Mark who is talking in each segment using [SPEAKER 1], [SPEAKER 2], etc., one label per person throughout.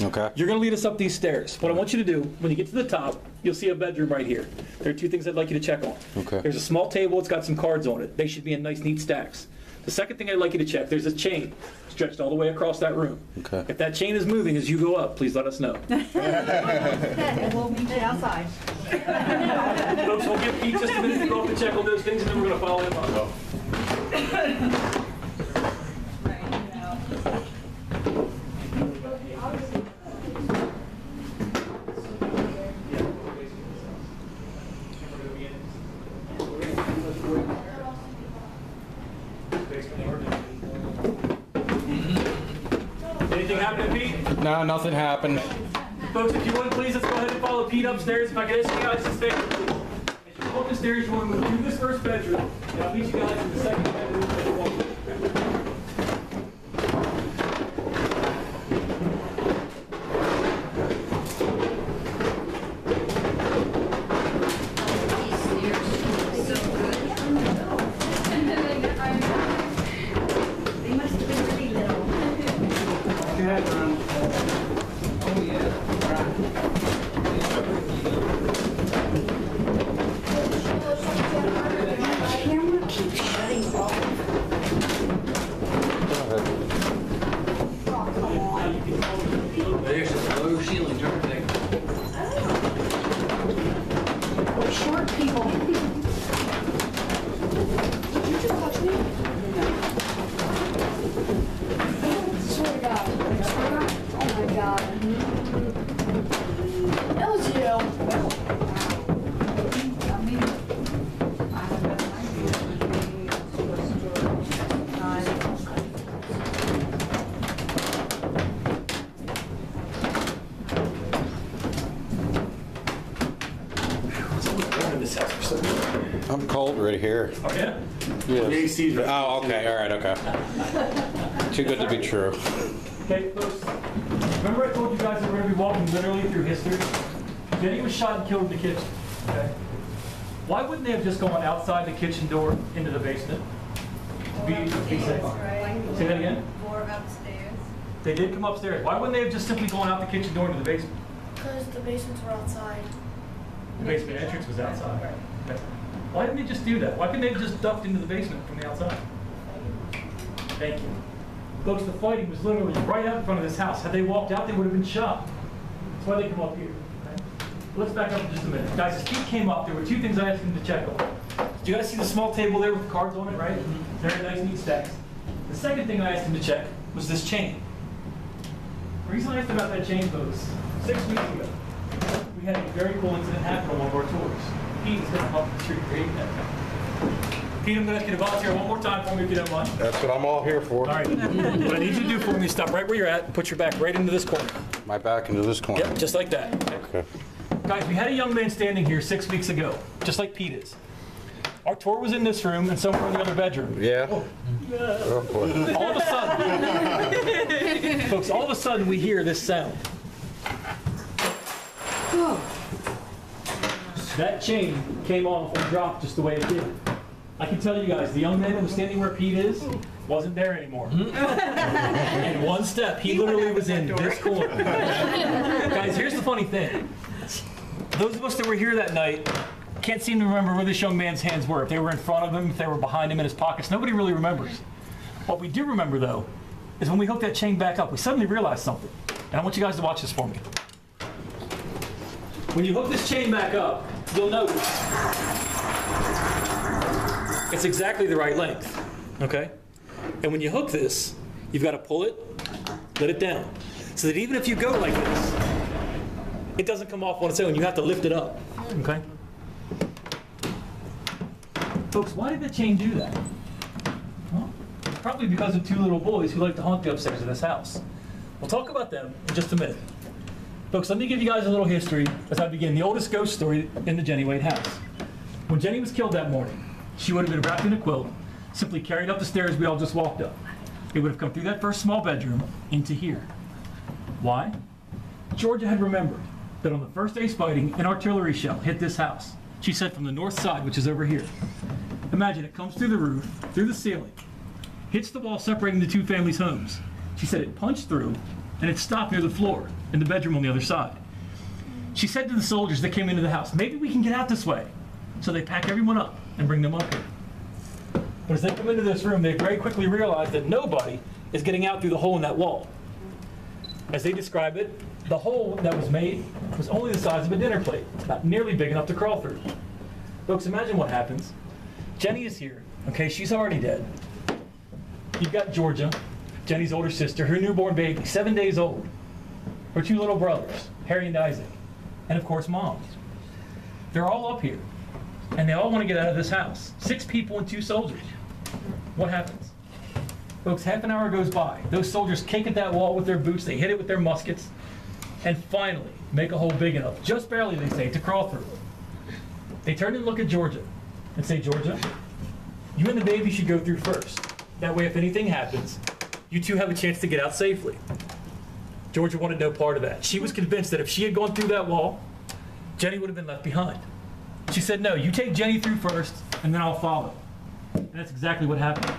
[SPEAKER 1] Okay.
[SPEAKER 2] You're going to lead us up these stairs. What I want you to do, when you get to the top, you'll see a bedroom right here. There are two things I'd like you to check on.
[SPEAKER 1] Okay.
[SPEAKER 2] There's a small table. It's got some cards on it. They should be in nice, neat stacks. The second thing I'd like you to check, there's a chain stretched all the way across that room.
[SPEAKER 1] Okay.
[SPEAKER 2] If that chain is moving as you go up, please let us know.
[SPEAKER 3] We'll meet you outside.
[SPEAKER 2] Folks, we'll give Pete just a minute to go up and check on those things, and then we're going to follow him up. Anything happened, Pete?
[SPEAKER 1] No, nothing happened.
[SPEAKER 2] Folks, if you would, please, let's go ahead and follow Pete upstairs. If I could ask you guys to stay. As you go up the stairs, you want to move through this first bedroom, and I'll meet you guys in the second bedroom.
[SPEAKER 3] They must have been really little. Camera keeps shutting off. Oh, come on.
[SPEAKER 4] There's a low ceiling right there.
[SPEAKER 3] We're short people. Did you just touch me? Swear to God. Oh my God. That was you.
[SPEAKER 1] I'm cold right here.
[SPEAKER 2] Oh, yeah?
[SPEAKER 1] Yes. Oh, okay. All right. Okay. Too good to be true.
[SPEAKER 2] Okay, folks. Remember I told you guys that we're going to be walking literally through history? Jennie was shot and killed in the kitchen. Okay? Why wouldn't they have just gone outside the kitchen door into the basement? To be safe. Say that again?
[SPEAKER 5] Or upstairs.
[SPEAKER 2] They did come upstairs. Why wouldn't they have just simply gone out the kitchen door into the basement?
[SPEAKER 5] Because the basements were outside.
[SPEAKER 2] The basement entrance was outside. Okay. Why didn't they just do that? Why couldn't they have just ducked into the basement from the outside? Thank you. Folks, the fighting was literally right out in front of this house. Had they walked out, they would have been shot. That's why they come up here. Okay? Let's back up for just a minute. Guys, as Pete came up, there were two things I asked him to check on. Do you guys see the small table there with the cards on it, right? Very nice, neat stacks. The second thing I asked him to check was this chain. The reason I asked about that chain, folks, 6 weeks ago, we had a very cool incident happen on one of our tours. Pete is going to come up the street and create that. Pete, I'm going to ask you to volunteer one more time for me if you don't mind.
[SPEAKER 1] That's what I'm all here for.
[SPEAKER 2] All right. What I need you to do for me is stop right where you're at and put your back right into this corner.
[SPEAKER 1] My back into this corner.
[SPEAKER 2] Yep, just like that.
[SPEAKER 1] Okay.
[SPEAKER 2] Guys, we had a young man standing here 6 weeks ago, just like Pete is. Our tour was in this room and somewhere in the other bedroom.
[SPEAKER 1] Yeah. Oh, boy.
[SPEAKER 2] All of a sudden, folks, all of a sudden we hear this sound. That chain came off and dropped just the way it did. I can tell you guys, the young man who was standing where Pete is wasn't there anymore. In one step, he literally was in this corner. Guys, here's the funny thing. Those of us that were here that night can't seem to remember where this young man's hands were. If they were in front of him, if they were behind him in his pockets, nobody really remembers. What we do remember, though, is when we hooked that chain back up, we suddenly realized something. And I want you guys to watch this for me. When you hook this chain back up, you'll notice it's exactly the right length, okay? And when you hook this, you've got to pull it, let it down, so that even if you go like this, it doesn't come off on its own. You have to lift it up, okay? Folks, why did the chain do that? Well, probably because of two little boys who like to haunt the upstairs of this house. We'll talk about them in just a minute. Folks, let me give you guys a little history as I begin the oldest ghost story in the Jennie Wade house. When Jennie was killed that morning, she would have been wrapped in a quilt, simply carried up the stairs we all just walked up. It would have come through that first small bedroom into here. Why? Georgia had remembered that on the first day's fighting, an artillery shell hit this house. She said from the north side, which is over here. Imagine it comes through the roof, through the ceiling, hits the wall separating the two families' homes. She said it punched through, and it stopped near the floor in the bedroom on the other side. She said to the soldiers that came into the house, maybe we can get out this way. So they pack everyone up and bring them up here. But as they come into this room, they very quickly realize that nobody is getting out through the hole in that wall. As they describe it, the hole that was made was only the size of a dinner plate, not nearly big enough to crawl through. Folks, imagine what happens. Jennie is here, okay, she's already dead. You've got Georgia, Jennie's older sister, her newborn baby, 7 days old, her 2 little brothers, Harry and Isaac, and of course, Mom. They're all up here, and they all want to get out of this house. 6 people and 2 soldiers. What happens? Folks, half an hour goes by. Those soldiers kick at that wall with their boots, they hit it with their muskets, and finally make a hole big enough, just barely, they say, to crawl through. They turn and look at Georgia and say, Georgia, you and the baby should go through first. That way, if anything happens, you 2 have a chance to get out safely. Georgia wanted no part of that. She was convinced that if she had gone through that wall, Jennie would have been left behind. She said, no, you take Jennie through first, and then I'll follow. And that's exactly what happened.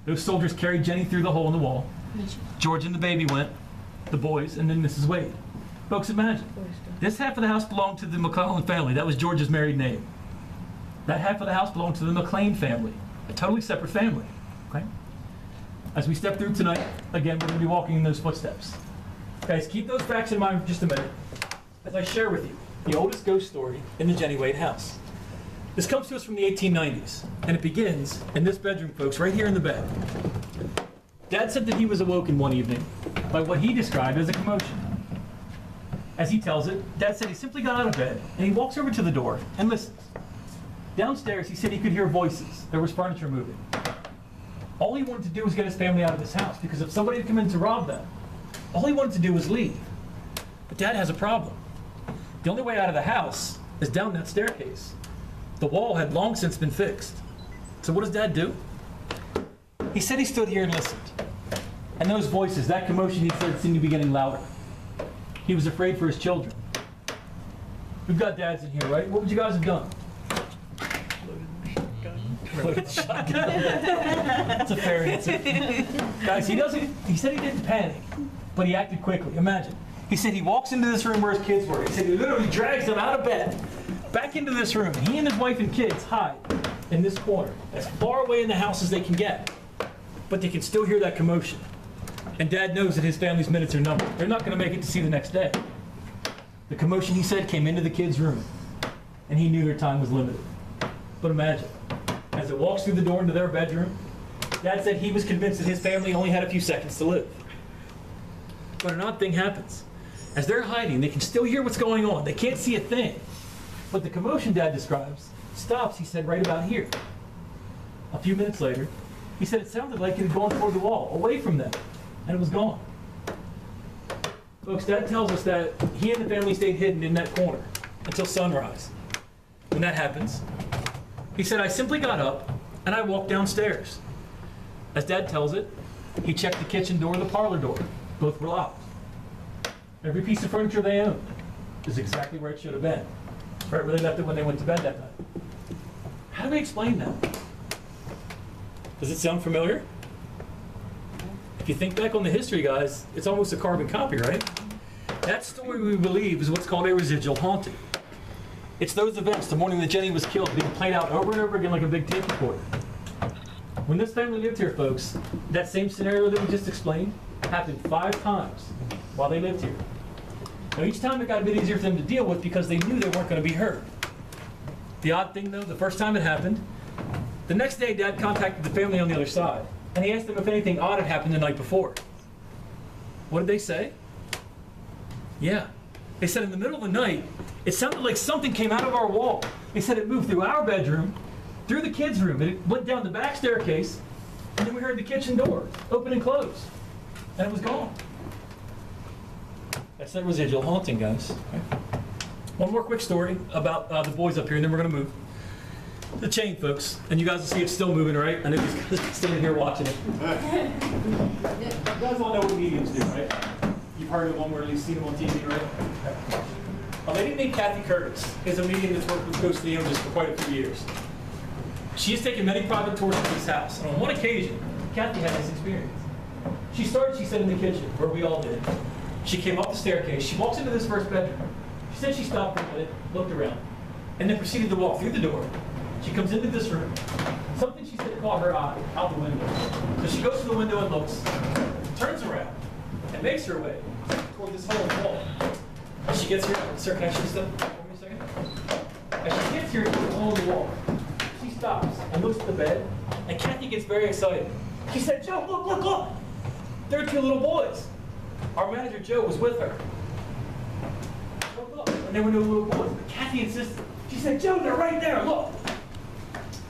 [SPEAKER 2] Those soldiers carried Jennie through the hole in the wall. George and the baby went, the boys, and then Mrs. Wade. Folks, imagine. This half of the house belonged to the McClellan family. That was George's married name. That half of the house belonged to the McLean family, a totally separate family. Okay? As we step through tonight, again, we're going to be walking in those footsteps. Guys, keep those facts in mind for just a minute as I share with you the oldest ghost story in the Jennie Wade house. This comes to us from the 1890s, and it begins in this bedroom, folks, right here in the bed. Dad said that he was awoken one evening by what he described as a commotion. As he tells it, Dad said he simply got out of bed, and he walks over to the door and listens. Downstairs, he said he could hear voices. There was furniture moving. All he wanted to do was get his family out of this house, because if somebody had come in to rob them, all he wanted to do was leave. But Dad has a problem. The only way out of the house is down that staircase. The wall had long since been fixed. So what does Dad do? He said he stood here and listened. And those voices, that commotion, he said, seemed to be getting louder. He was afraid for his children. We've got dads in here, right? What would you guys have done? Loaded the shotgun. That's a fair answer. Guys, he said he didn't panic, but he acted quickly. Imagine. He said he walks into this room where his kids were. He said he literally drags them out of bed, back into this room. He and his wife and kids hide in this corner, as far away in the house as they can get. But they can still hear that commotion. And Dad knows that his family's minutes are numbered. They're not going to make it to see the next day. The commotion, he said, came into the kids' room, and he knew their time was limited. But imagine, as it walks through the door into their bedroom, Dad said he was convinced that his family only had a few seconds to live. But an odd thing happens. As they're hiding, they can still hear what's going on. They can't see a thing. But the commotion Dad describes stops, he said, right about here. A few minutes later, he said it sounded like it had gone toward the wall, away from them, and it was gone. Folks, Dad tells us that he and the family stayed hidden in that corner until sunrise. When that happens, he said, I simply got up and I walked downstairs. As Dad tells it, he checked the kitchen door and the parlor door. Both were locked. Every piece of furniture they owned is exactly where it should have been. Right where they left it when they went to bed that night. How do we explain that? Does it sound familiar? If you think back on the history, guys, it's almost a carbon copy, right? That story, we believe, is what's called a residual haunting. It's those events, the morning that Jennie was killed, being played out over and over again like a big tape recorder. When this family lived here, folks, that same scenario that we just explained happened 5 times while they lived here. Now, each time it got a bit easier for them to deal with because they knew they weren't going to be heard. The odd thing, though, the first time it happened, the next day, Dad contacted the family on the other side, and he asked them if anything odd had happened the night before. What did they say? Yeah. They said in the middle of the night, it sounded like something came out of our wall. They said it moved through our bedroom, through the kids' room, and it went down the back staircase, and then we heard the kitchen door open and close, and it was gone. That's that residual haunting, guys. Okay. One more quick story about the boys up here, and then we're going to move. The chain, folks, and you guys will see it's still moving, right? I know these guys are standing here watching it. You guys all know what mediums do, right? You've heard of them or at least seen them on TV, right? A lady named Kathy Curtis is a medium that's worked with ghostly images for quite a few years. She has taken many private tours of this house, and on one occasion, Kathy had this experience. She started, she said, in the kitchen, where we all did. She came up the staircase. She walks into this first bedroom. She said she stopped for a minute, looked around, and then proceeded to walk through the door. She comes into this room. Something she said caught her eye out the window. So she goes to the window and looks, turns around, and makes her way toward this hole in the wall. As she gets here, sir, can I actually step for me a second? As she gets here to the hole in the wall, she stops and looks at the bed, and Kathy gets very excited. She said, Joe, look, look, look! There are two little boys. Our manager, Joe, was with her. Look, look, and there were no little boys. But Kathy insisted. She said, Joe, they're right there, look!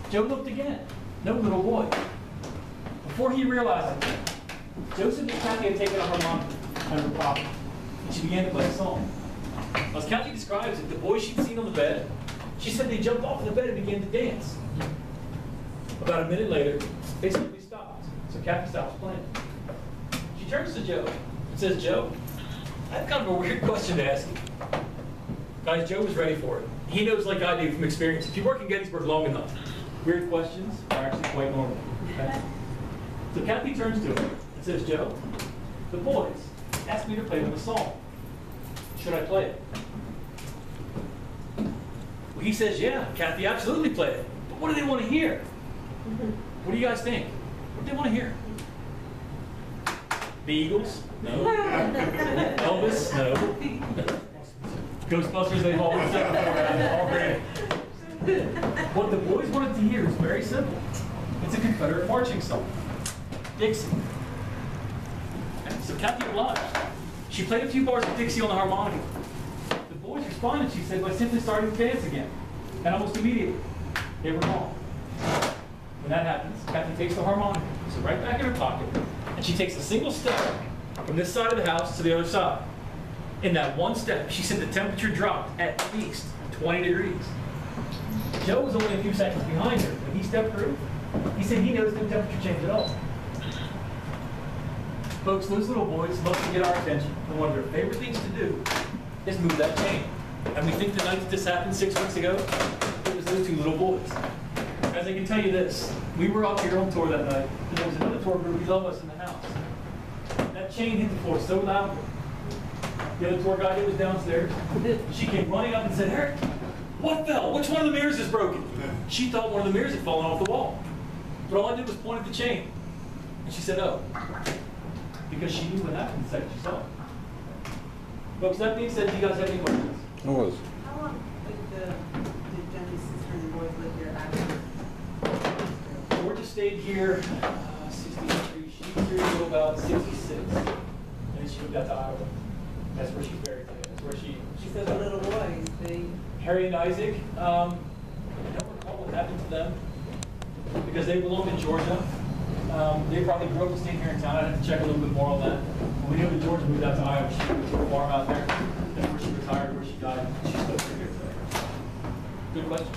[SPEAKER 2] Joe looked again. No little boy. Before he realized it, Joseph and Kathy had taken a harmonica out of her pocket, and she began to play a song. As Kathy describes it, the boys she'd seen on the bed, she said they jumped off the bed and began to dance. About a minute later, they simply stopped, so Kathy stops playing. She turns to Joe and says, Joe, I have kind of a weird question to ask you. Guys, Joe was ready for it. He knows, like I do from experience, if you work in Gettysburg long enough, weird questions are actually quite normal. Okay? So Kathy turns to him and says, Joe, the boys asked me to play them a song. Should I play it? Well, he says, yeah, Kathy, absolutely play it. But what do they want to hear? What do you guys think? What do they want to hear? The Eagles? No. Elvis? No. Ghostbusters, they've always said before, all great. What the boys wanted to hear is very simple. It's a Confederate marching song. Dixie. And so Kathy obliged. She played a few bars of Dixie on the harmonica. The boys responded, she said, by simply starting to dance again. And almost immediately, they were gone. When that happens, Kathy takes the harmonica, puts it right back in her pocket, and she takes a single step from this side of the house to the other side. In that one step, she said the temperature dropped at least 20 degrees. Joe was only a few seconds behind her. When he stepped through, he said he noticed no temperature change at all. Folks, those little boys love to get our attention, and one of their favorite things to do is move that chain. And we think the night that this happened 6 weeks ago, it was those two little boys. As I can tell you this, we were up here on tour that night, and there was another tour group below us in the house. That chain hit the floor so loudly. The other tour guide was downstairs. She came running up and said, Eric, what fell? Which one of the mirrors is broken? She thought one of the mirrors had fallen off the wall. But all I did was point at the chain. And she said, oh. Because she knew what happened the second she saw it. Folks, that being said, do you guys have any questions?
[SPEAKER 1] It was.
[SPEAKER 3] How long did Jennie's sister and the boys live here after?
[SPEAKER 2] Georgia stayed here 63. She was here until about 66. And then she moved out to Iowa. That's where she's buried today. That's where she
[SPEAKER 3] So the little boys,
[SPEAKER 2] Harry and Isaac, I don't recall what happened to them because they belonged in Georgia. They probably grew up and stayed here in town. I'd have to check a little bit more on that. When we know that Georgia moved out to Iowa, she went to a farm out there. That's where she retired, where she died. She's still here today. Good question.